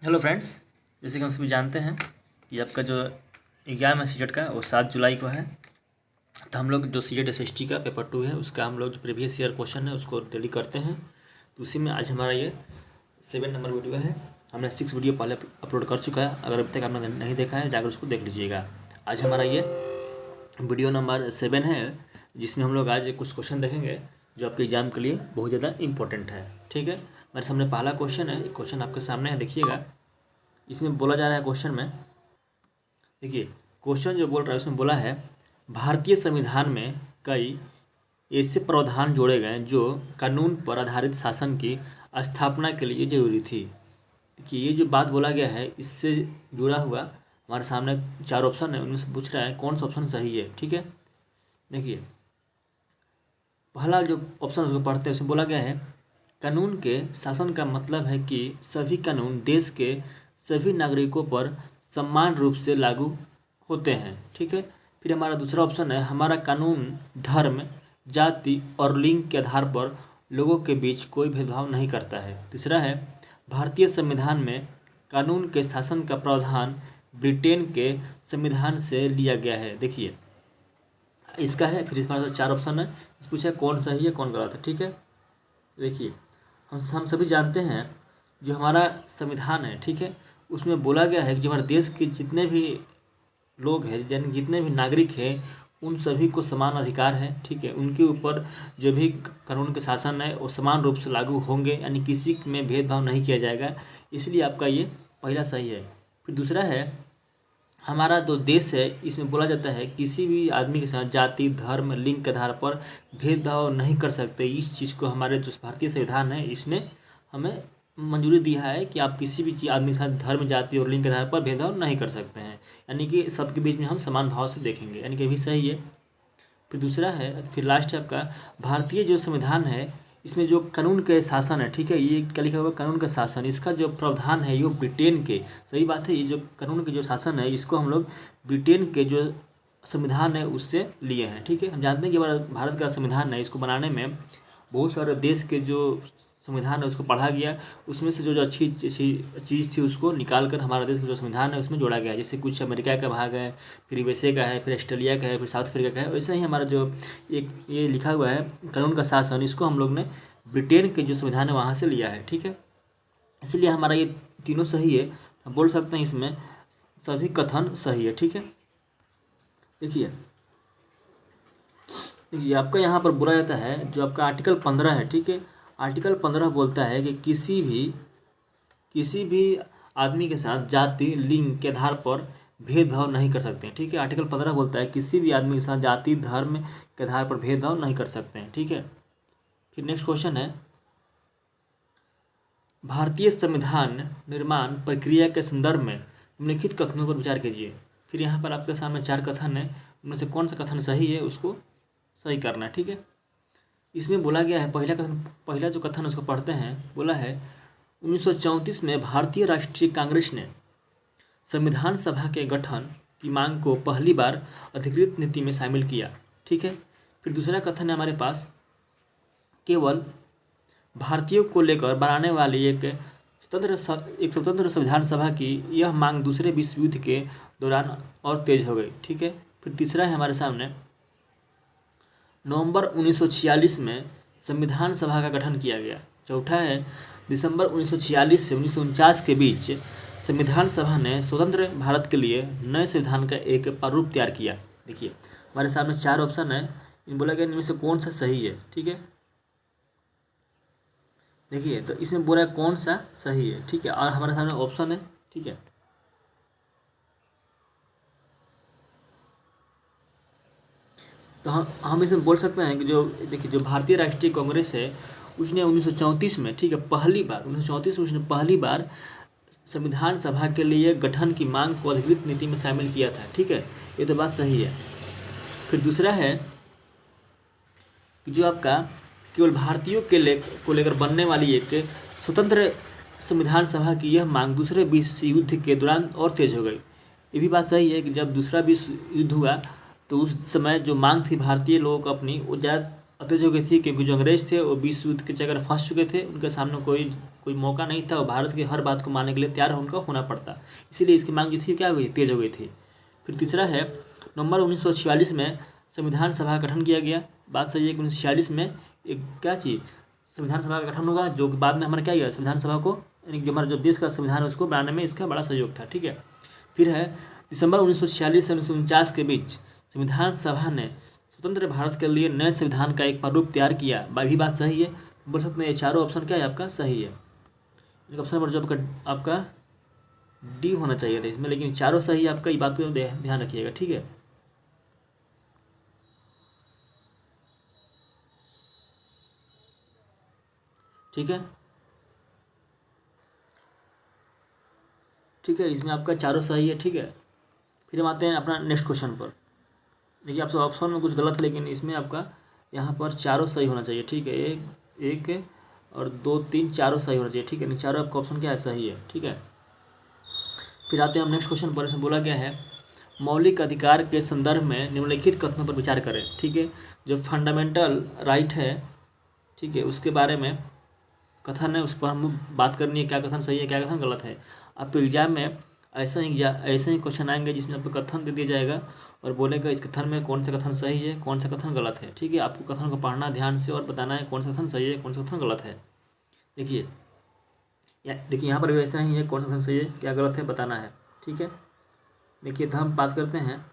Hello friends, जैसे कि हम सभी जानते हैं कि आपका जो एग्ज़ाम है सीटेट का वो 7 जुलाई को है। तो हम लोग जो सीटेट एसएसटी का पेपर 2 है उसका हम लोग जो प्रीवियस ईयर क्वेश्चन है उसको डेली करते हैं। तो उसी में आज हमारा ये 7 नंबर वीडियो है। हमने 6 वीडियो पहले अपलोड कर चुका है। अगर अभी तक आपने नहीं देखा है जाकर उसको देख लीजिएगा। आज हमारा ये वीडियो नंबर 7 है, जिसमें हम लोग आज कुछ क्वेश्चन देखेंगे जो आपके एग्जाम के लिए बहुत ज़्यादा इंपॉर्टेंट है। ठीक है, मेरे सामने पहला क्वेश्चन है। क्वेश्चन आपके सामने है, देखिएगा। इसमें बोला जा रहा है क्वेश्चन में, देखिए क्वेश्चन जो बोल रहा है उसमें बोला है भारतीय संविधान में कई ऐसे प्रावधान जोड़े गए जो कानून पर आधारित शासन की स्थापना के लिए जरूरी थी। देखिए ये जो बात बोला गया है इससे जुड़ा हुआ हमारे सामने 4 ऑप्शन है, उनमें से पूछ रहा है कौन सा ऑप्शन सही है। ठीक है, देखिए पहला जो ऑप्शन उसको पढ़ते हैं उसमें बोला गया है कानून के शासन का मतलब है कि सभी कानून देश के सभी नागरिकों पर समान रूप से लागू होते हैं। ठीक है, फिर हमारा दूसरा ऑप्शन है हमारा कानून धर्म, जाति और लिंग के आधार पर लोगों के बीच कोई भेदभाव नहीं करता है। तीसरा है भारतीय संविधान में कानून के शासन का प्रावधान ब्रिटेन के संविधान से लिया गया है। देखिए इसका है, फिर इसमें 4 ऑप्शन है, इस पूछा कौन सही है कौन गलत है। ठीक है, देखिए हम सभी जानते हैं जो हमारा संविधान है, ठीक है, उसमें बोला गया है कि जो हमारे देश के जितने भी लोग हैं यानी जितने भी नागरिक हैं उन सभी को समान अधिकार है। ठीक है, उनके ऊपर जो भी कानून के शासन है वो समान रूप से लागू होंगे, यानी किसी में भेदभाव नहीं किया जाएगा। इसलिए आपका ये पहला सही है। फिर दूसरा है हमारा जो देश है इसमें बोला जाता है किसी भी आदमी के साथ जाति, धर्म, लिंग के आधार पर भेदभाव नहीं कर सकते। इस चीज़ को हमारे जो भारतीय संविधान है इसने हमें मंजूरी दिया है कि आप किसी भी आदमी के साथ धर्म, जाति और लिंग के आधार पर भेदभाव नहीं कर सकते हैं, यानी कि सबके बीच में हम समान भाव से देखेंगे, यानी कि भी सही है। फिर दूसरा है, फिर लास्ट है आपका भारतीय जो संविधान है इसमें जो कानून के शासन है, ठीक है, ये क्या लिखा हुआ कानून का शासन, इसका जो प्रावधान है ये ब्रिटेन के, सही बात है, ये जो कानून के जो शासन है इसको हम लोग ब्रिटेन के जो संविधान है उससे लिए हैं। ठीक है, हम जानते हैं कि हमारा भारत का संविधान है इसको बनाने में बहुत सारे देश के जो संविधान है उसको पढ़ा गया, उसमें से जो जो अच्छी चीज़ थी उसको निकाल कर हमारे देश का जो संविधान है उसमें जोड़ा गया। जैसे कुछ अमेरिका का भाग है, फिर यूएसए का है, फिर ऑस्ट्रेलिया का है, फिर साउथ अफ्रीका का है। वैसे ही हमारा जो एक ये लिखा हुआ है कानून का शासन, इसको हम लोग ने ब्रिटेन के जो संविधान है वहाँ से लिया है। ठीक है, इसलिए हमारा ये तीनों सही है, हम बोल सकते हैं इसमें सभी कथन सही है। ठीक है, देखिए देखिए आपका यहाँ पर बोला जाता है जो आपका आर्टिकल 15 है, ठीक है, आर्टिकल 15 बोलता है कि किसी भी आदमी के साथ जाति, लिंग के आधार पर भेदभाव नहीं कर सकते हैं। ठीक है, आर्टिकल 15 बोलता है किसी भी आदमी के साथ जाति, धर्म के आधार पर भेदभाव नहीं कर सकते हैं। ठीक है, फिर नेक्स्ट क्वेश्चन है भारतीय संविधान निर्माण प्रक्रिया के संदर्भ में निम्नलिखित कथनों पर विचार कीजिए। फिर यहाँ पर आपके सामने 4 कथन है, उनमें से कौन सा कथन सही है उसको सही करना है। ठीक है, इसमें बोला गया है पहला जो कथन उसको पढ़ते हैं, बोला है 1934 में भारतीय राष्ट्रीय कांग्रेस ने संविधान सभा के गठन की मांग को पहली बार अधिकृत नीति में शामिल किया। ठीक है, फिर दूसरा कथन है हमारे पास केवल भारतीयों को लेकर बनाने वाली एक स्वतंत्र संविधान सभा की यह मांग दूसरे विश्व युद्ध के दौरान और तेज हो गई। ठीक है, फिर तीसरा है हमारे सामने नवंबर 1946 में संविधान सभा का गठन किया गया। चौथा है दिसंबर 1946 से 1949 के बीच संविधान सभा ने स्वतंत्र भारत के लिए नए संविधान का एक प्रारूप तैयार किया। देखिए हमारे सामने 4 ऑप्शन है, इन बोला गया इनमें से कौन सा सही है। ठीक है, देखिए तो इसमें बोला कौन सा सही है। ठीक है, और हमारे सामने ऑप्शन है। ठीक है, तो हम इसमें बोल सकते हैं कि जो देखिए जो भारतीय राष्ट्रीय कांग्रेस है उसने 1934 में, ठीक है, 1934 में उसने पहली बार संविधान सभा के लिए गठन की मांग को अधिकृत नीति में शामिल किया था। ठीक है, ये तो बात सही है। फिर दूसरा है कि जो आपका केवल भारतीयों को लेकर बनने वाली एक स्वतंत्र संविधान सभा की यह मांग दूसरे विश्व युद्ध के दौरान और तेज हो गई। ये भी बात सही है कि जब दूसरा विश्व युद्ध हुआ तो उस समय जो मांग थी भारतीय लोगों को अपनी वो ज़्यादा अतेज हो गई थी, क्योंकि जो अंग्रेज थे वो विश्व युद्ध के चक्कर में फंस चुके थे, उनके सामने कोई मौका नहीं था और भारत की हर बात को मानने के लिए तैयार उनको होना पड़ता, इसीलिए इसकी मांग जो थी क्या हुई, तेज हो गई थी। फिर तीसरा है नवंबर 1946 में संविधान सभा का गठन किया गया। बात सही है कि 1946 में एक क्या चीज़ संविधान सभा का गठन होगा, जो कि बाद में हमारा क्या किया, संविधान सभा को यानी जो हमारा जो देश का संविधान है उसको बनाने में इसका बड़ा सहयोग था। ठीक है। फिर है दिसंबर 1946 से 1949 के बीच संविधान सभा ने स्वतंत्र भारत के लिए नए संविधान का एक प्रारूप तैयार किया। भी बात सही है, बोल सकते हैं ये चारों ऑप्शन क्या है आपका सही है। ऑप्शन नंबर जो आपका डी होना चाहिए था इसमें, लेकिन चारों सही है आपका, ये बात को ध्यान रखिएगा। ठीक है। ठीक है। ठीक है, इसमें आपका चारों सही है। ठीक है। फिर हम आते हैं अपना नेक्स्ट क्वेश्चन पर। देखिए आपसे ऑप्शन में कुछ गलत है, लेकिन इसमें आपका यहाँ पर चारों सही होना चाहिए। ठीक है, एक और 2 3 चारों सही होना चाहिए। ठीक है, चारों आपका ऑप्शन क्या है सही है। ठीक है। फिर आते हैं हम नेक्स्ट क्वेश्चन पर। इसमें बोला गया है मौलिक अधिकार के संदर्भ में निम्नलिखित कथनों पर विचार करें। ठीक है, जो फंडामेंटल राइट है, ठीक है, उसके बारे में कथन है, उस पर हम बात करनी है, क्या कथन सही है क्या कथन गलत है। आपको एग्जाम में ऐसे ही क्वेश्चन आएंगे जिसमें आपको कथन दे दिया जाएगा और बोलेगा इस कथन में कौन सा कथन सही है कौन सा कथन गलत है। ठीक है, आपको कथन को पढ़ना ध्यान से और बताना है कौन सा कथन सही है कौन सा कथन गलत है। देखिए यहाँ पर भी ऐसा ही है, कौन सा कथन सही है क्या गलत है बताना है। ठीक है। देखिए तो हम बात करते हैं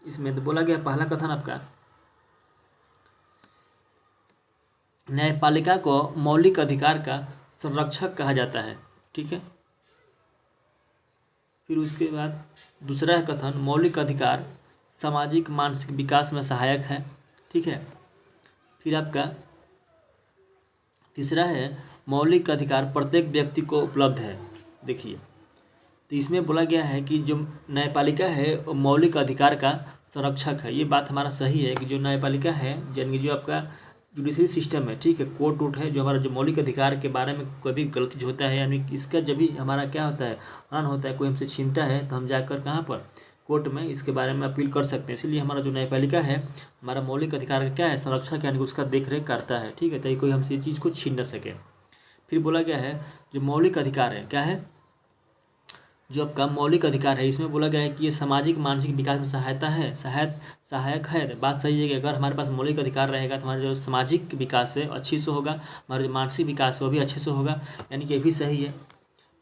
इसमें। तो बोला गया पहला कथन आपका न्यायपालिका को मौलिक अधिकार का संरक्षक कहा जाता है। ठीक है। फिर उसके बाद दूसरा है कथन मौलिक अधिकार सामाजिक मानसिक विकास में सहायक है। ठीक है। फिर आपका तीसरा है मौलिक अधिकार प्रत्येक व्यक्ति को उपलब्ध है। देखिए तो इसमें बोला गया है कि जो न्यायपालिका है वो मौलिक अधिकार का संरक्षक है। ये बात हमारा सही है कि जो न्यायपालिका है यानी जो आपका जुडिशरी सिस्टम है, ठीक है, कोर्ट वोट है, जो हमारा जो मौलिक अधिकार के बारे में कोई भी गलती होता है यानी इसका जब भी हमारा क्या होता है हनन होता है, कोई हमसे छीनता है तो हम जाकर कहाँ पर कोर्ट में इसके बारे में अपील कर सकते हैं। इसलिए हमारा जो न्यायपालिका है हमारा मौलिक अधिकार का क्या है संरक्षक यानी कि उसका देख रेख करता है। ठीक है, ताकि कोई हमसे ये चीज़ को छीन न सके। फिर बोला गया है जो मौलिक अधिकार है क्या है, जो आपका मौलिक अधिकार है इसमें बोला गया है कि ये सामाजिक मानसिक विकास में सहायक है। बात सही है कि अगर हमारे पास मौलिक अधिकार रहेगा तो हमारा जो सामाजिक विकास है अच्छी से होगा, हमारा जो मानसिक विकास है वो भी अच्छे से होगा, यानी कि ये भी सही है।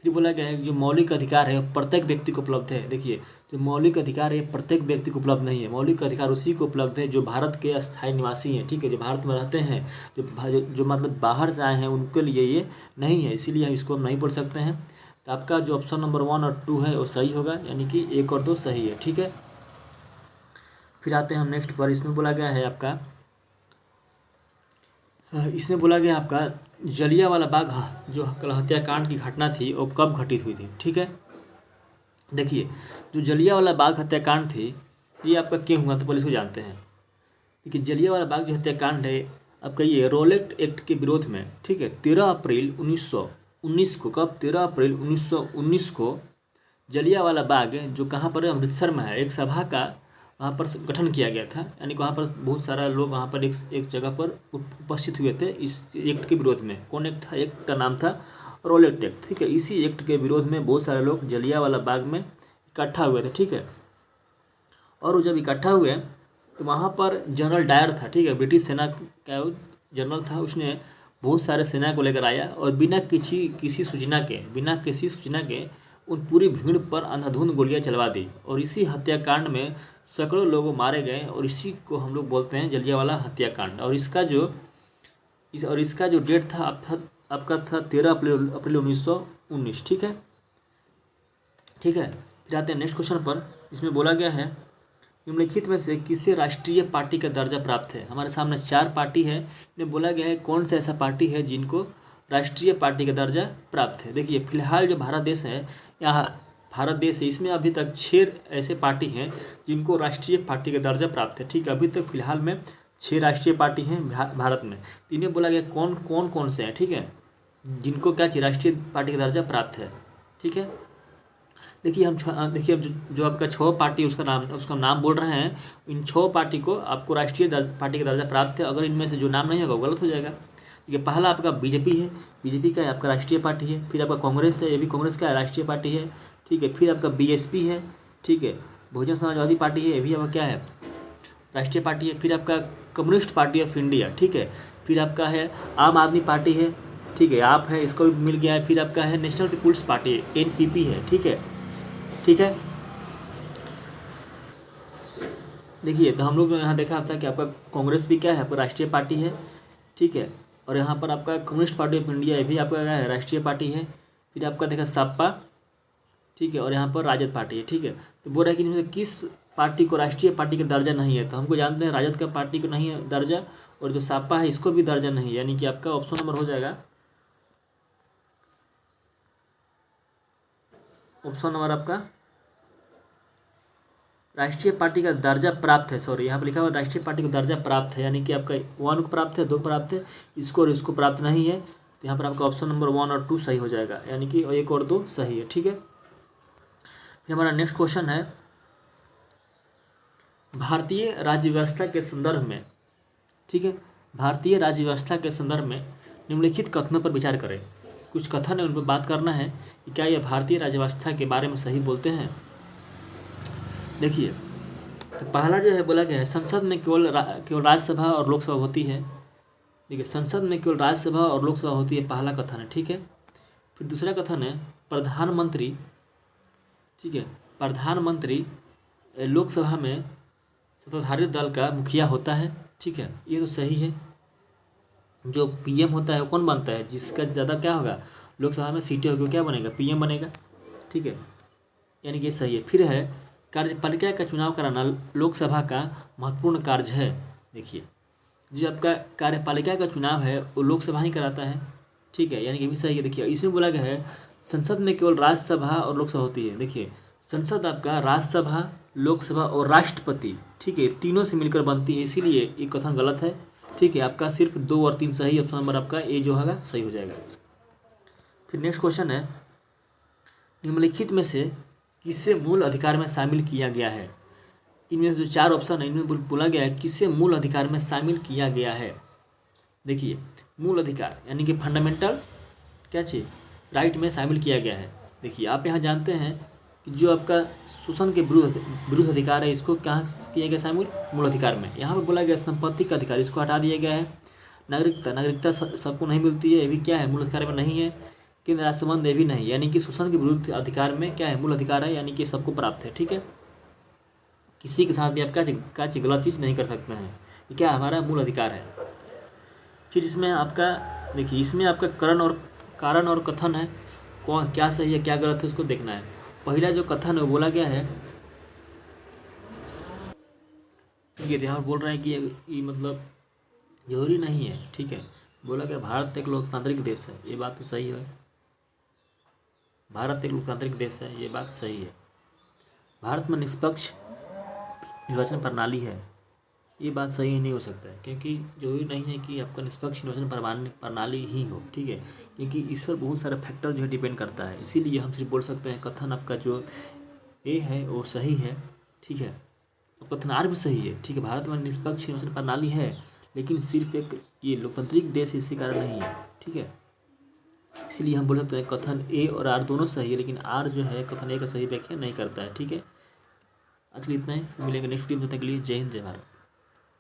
फिर बोला गया है कि जो मौलिक अधिकार है वो प्रत्येक व्यक्ति को उपलब्ध है। देखिए जो मौलिक अधिकार है प्रत्येक व्यक्ति को उपलब्ध नहीं है, मौलिक अधिकार उसी को उपलब्ध है जो भारत के स्थायी निवासी हैं। ठीक है, जो भारत में रहते हैं, जो मतलब बाहर से आए हैं उनके लिए ये नहीं है, इसीलिए हम इसको नहीं बोल सकते हैं। तो आपका जो ऑप्शन नंबर 1 और 2 है वो सही होगा, यानी कि 1 और 2 सही है। ठीक है। फिर आते हैं हम नेक्स्ट पर। इसमें बोला गया है आपका जलियांवाला बाग जो हत्याकांड की घटना थी वो कब घटित हुई थी। ठीक है। देखिए जो जलियांवाला बाग हत्याकांड थी ये आपका क्यों हुआ, तो पहले इसको जानते हैं। देखिए जलियांवाला बाग जो हत्याकांड है आपका ये रोलेट एक्ट के विरोध में, ठीक है, 13 अप्रैल 1919 को, कब 13 अप्रैल 1919 को जलियांवाला बाग जो कहाँ पर अमृतसर में है एक सभा का वहाँ पर गठन किया गया था, यानी कि वहाँ पर बहुत सारा लोग वहाँ पर एक जगह पर उपस्थित हुए थे इस एक्ट के विरोध में। कौन एक्ट था, एक्ट का नाम था रोलेट एक्ट। ठीक है, इसी एक्ट के विरोध में बहुत सारे लोग जलियांवाला बाग में इकट्ठा हुए थे। ठीक है, और वो जब इकट्ठा हुए तो वहाँ पर जनरल डायर था, ठीक है, ब्रिटिश सेना का जनरल था, उसने बहुत सारे सेना को लेकर आया और बिना किसी सूचना के उन पूरी भीड़ पर अंधाधुंध गोलियां चलवा दी और इसी हत्याकांड में सैकड़ों लोग मारे गए और इसी को हम लोग बोलते हैं जलियांवाला हत्याकांड। और इसका जो डेट था आपका था 13 अप्रैल 1919। ठीक है। ठीक है, फिर आते हैं नेक्स्ट क्वेश्चन पर। इसमें बोला गया है निम्नलिखित में से किसे राष्ट्रीय पार्टी का दर्जा प्राप्त है। हमारे सामने 4 पार्टी है, इन्हें बोला गया है कौन सा ऐसा पार्टी है जिनको राष्ट्रीय पार्टी का दर्जा प्राप्त है। देखिए फिलहाल जो भारत देश है इसमें अभी तक 6 ऐसे पार्टी हैं जिनको राष्ट्रीय पार्टी का दर्जा प्राप्त है। ठीक है, अभी तक फिलहाल में 6 राष्ट्रीय पार्टी हैं भारत में। इन्हें बोला गया कौन से हैं, ठीक है, जिनको क्या राष्ट्रीय पार्टी का दर्जा प्राप्त है। ठीक है, देखिए देखिए अब जो आपका 6 पार्टी उसका नाम बोल रहे हैं, इन 6 पार्टी को आपको राष्ट्रीय पार्टी का दर्जा प्राप्त है। अगर इनमें से जो नाम नहीं होगा वो गलत हो जाएगा। देखिए पहला आपका बीजेपी है, बीजेपी का आपका राष्ट्रीय पार्टी है। फिर आपका कांग्रेस है, ये भी कांग्रेस का राष्ट्रीय पार्टी है, ठीक है। फिर आपका बीएसपी है, ठीक है। बहुजन समाजवादी पार्टी है, ये भी आपका क्या है, राष्ट्रीय पार्टी है। फिर आपका कम्युनिस्ट पार्टी ऑफ इंडिया, ठीक है। फिर आपका है आम आदमी पार्टी है, ठीक है, आप है, इसको भी मिल गया है। फिर आपका है नेशनल पीपुल्स पार्टी एनपीपी है, ठीक है, ठीक है। देखिए तो हम लोग यहाँ देखा था कि आपका कांग्रेस भी क्या है, आपका राष्ट्रीय पार्टी है, ठीक है। और यहाँ पर आपका कम्युनिस्ट पार्टी ऑफ इंडिया, ये भी आपका क्या है, राष्ट्रीय पार्टी है। फिर आपका देखा सपा, ठीक है। और यहाँ पर राजद पार्टी है, ठीक है। तो बोल रहा है कि इनमें से किस पार्टी को राष्ट्रीय पार्टी का दर्जा नहीं है, तो हमको जानते हैं राजद का पार्टी को नहीं है दर्जा, और जो सपा है इसको भी दर्जा नहीं है, यानी कि आपका ऑप्शन नंबर हो जाएगा, ऑप्शन नंबर आपका राष्ट्रीय पार्टी का दर्जा प्राप्त है, सॉरी यहाँ पर लिखा हुआ राष्ट्रीय पार्टी का दर्जा प्राप्त है, यानी कि आपका 1 को प्राप्त है, 2 प्राप्त है, इसको और इसको प्राप्त नहीं है। तो यहाँ पर आपका ऑप्शन नंबर 1 और 2 सही हो जाएगा, यानी कि 1 और 2 सही है, ठीक है। फिर हमारा नेक्स्ट क्वेश्चन है, भारतीय राज्य व्यवस्था के संदर्भ में, ठीक है, भारतीय राज्य व्यवस्था के संदर्भ में निम्नलिखित कथनों पर विचार करें। कुछ कथन है, उन पर बात करना है कि क्या यह भारतीय राज्य व्यवस्था के बारे में सही बोलते हैं। देखिए तो पहला जो है बोला गया है, संसद में केवल राज्यसभा और लोकसभा होती है। देखिए संसद में केवल राज्यसभा और लोकसभा होती है, पहला कथन है, ठीक है। फिर दूसरा कथन है, प्रधानमंत्री, ठीक है, प्रधानमंत्री लोकसभा में सत्ताधारी दल का मुखिया होता है, ठीक है, ये तो सही है। जो पीएम होता है वो कौन बनता है, जिसका ज़्यादा क्या होगा, लोकसभा में सीटें होगी, क्या बनेगा, पीएम बनेगा, ठीक है, यानी कि ये सही है। फिर है, कार्यपालिका का चुनाव कराना लोकसभा का महत्वपूर्ण कार्य है। देखिए जो आपका कार्यपालिका का चुनाव है वो लोकसभा ही कराता है, ठीक है, यानी कि भी सही है। देखिए इसमें बोला गया है, संसद में केवल राज्यसभा और लोकसभा होती है। देखिए संसद आपका राज्यसभा, लोकसभा और राष्ट्रपति, ठीक है, तीनों से मिलकर बनती है, इसीलिए ये कथन गलत है, ठीक है। आपका सिर्फ 2 और 3 सही, ऑप्शन नंबर आपका ए जो होगा सही हो जाएगा। फिर नेक्स्ट क्वेश्चन है, निम्नलिखित में से किसे मूल अधिकार में शामिल किया गया है। इनमें से जो 4 ऑप्शन है, इनमें बोला गया है किसे मूल अधिकार में शामिल किया गया है। देखिए मूल अधिकार यानी कि फंडामेंटल क्या चीज़, राइट में शामिल किया गया है। देखिए आप यहाँ जानते हैं कि जो आपका शोषण के विरुद्ध अधिकार है, इसको कहाँ किया गया शामिल, मूल अधिकार में। यहाँ पर बोला गया संपत्ति का अधिकार, इसको हटा दिया गया है। नागरिकता सबको नहीं मिलती है, ये भी क्या है, मूल अधिकार में नहीं है। केंद्र राज्य संबंध ये भी नहीं, यानी कि शोषण के विरुद्ध अधिकार में क्या है, मूल अधिकार है, यानी कि सबको प्राप्त है, ठीक है। किसी के साथ भी आप क्या चीज़ गलत चीज़ नहीं कर सकते हैं, ये क्या हमारा मूल अधिकार है। फिर इसमें आपका देखिए, इसमें आपका कारण और कथन है, कौन क्या सही है क्या गलत है उसको देखना है। पहला जो कथन है वो बोला गया है, ठीक है, यहाँ बोल रहा है कि ये मतलब जरूरी नहीं है, ठीक है। बोला गया भारत एक लोकतांत्रिक देश है, ये बात तो सही है, भारत एक लोकतांत्रिक देश है, ये बात सही है। भारत में निष्पक्ष निर्वाचन प्रणाली है, ये बात सही नहीं हो सकता है, क्योंकि जरूरी नहीं है कि आपका निष्पक्ष निर्वाचन प्रणाली ही हो, ठीक है, क्योंकि इस पर बहुत सारे फैक्टर जो है डिपेंड करता है। इसीलिए हम सिर्फ बोल सकते हैं कथन आपका जो ए है वो सही है, ठीक है। तो कथन आर भी सही है, ठीक है, भारत में निष्पक्ष निर्वाचन प्रणाली है, लेकिन सिर्फ एक ये लोकतांत्रिक देश इसी कारण नहीं है, ठीक है। इसलिए हम बोल सकते हैं कथन ए और आर दोनों सही है, लेकिन आर जो है कथन ए का सही व्याख्या नहीं करता है, ठीक है। आज के लिए इतना ही, मिलेंगे नेक्स्ट वीडियो में, तब तक के लिए जय हिंद जय भारत।